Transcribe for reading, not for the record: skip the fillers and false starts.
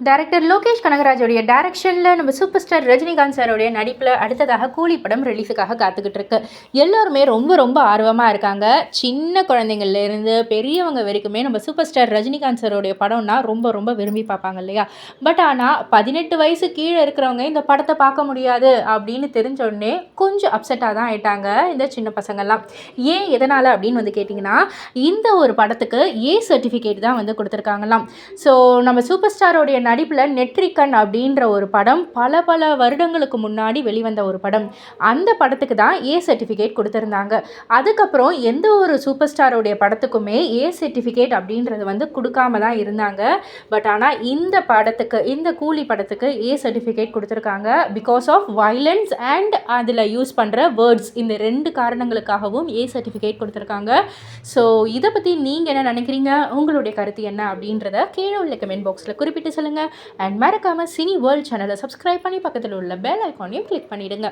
Director Lokesh கனகராஜோடைய டைரக்ஷனில் நம்ம super star Rajinikanth சாரோடைய நடிப்பில் அடுத்ததாக கூலி படம் ரிலீஸுக்காக காத்துக்கிட்டு இருக்கு. எல்லோருமே ரொம்ப ரொம்ப ஆர்வமாக இருக்காங்க. சின்ன குழந்தைங்கள்லேருந்து பெரியவங்க வரைக்குமே நம்ம சூப்பர் ஸ்டார் ரஜினிகாந்த் சாரோடைய படம்னா ரொம்ப ரொம்ப விரும்பி பார்ப்பாங்க இல்லையா? பட் ஆனால் 18 வயசு கீழே இருக்கிறவங்க இந்த படத்தை பார்க்க முடியாது அப்படின்னு தெரிஞ்சோடனே கொஞ்சம் அப்செட்டாக தான் ஆயிட்டாங்க இந்த சின்ன பசங்கள்லாம். ஏன் எதனால் அப்படின்னு கேட்டிங்கன்னா, இந்த ஒரு படத்துக்கு ஏ சர்டிஃபிகேட் தான் கொடுத்துருக்காங்களாம். ஸோ நம்ம சூப்பர் ஸ்டாரோடைய நடிப்பில் நெட்ரிக்கன் அப்படின்ற ஒரு படம் பல வருடங்களுக்கு முன்னாடி வெளிவந்த ஒரு படம். அந்த படத்துக்கு தான் ஏ சர்டிஃபிகேட் கொடுத்துருந்தாங்க. அதுக்கப்புறம் எந்த ஒரு சூப்பர் ஸ்டாரோடைய படத்துக்குமே ஏ சர்டிஃபிகேட் அப்படின்றது கொடுக்காம தான் இருந்தாங்க. பட் ஆனால் இந்த படத்துக்கு, இந்த கூலி படத்துக்கு ஏ சர்டிஃபிகேட் கொடுத்துருக்காங்க. பிகாஸ் ஆஃப் வயலன்ஸ் அண்ட் அதில் யூஸ் பண்ணுற வேர்ட்ஸ், இந்த 2 காரணங்களுக்காகவும் ஏ சர்டிஃபிகேட் கொடுத்துருக்காங்க. ஸோ இதை பற்றி நீங்கள் என்ன நினைக்கிறீங்க? உங்களுடைய கருத்து என்ன அப்படின்றத கீழே உள்ள கமெண்ட் பாக்ஸில் குறிப்பிட்டு சொல்லுங்கள். அண்ட் மறக்காமல் சினி வேர்ல்ட் சேனலை சப்ஸ்கிரைப் பண்ணி பக்கத்தில் உள்ள பெல் ஐக்கானையும் கிளிக் பண்ணிவிடுங்க.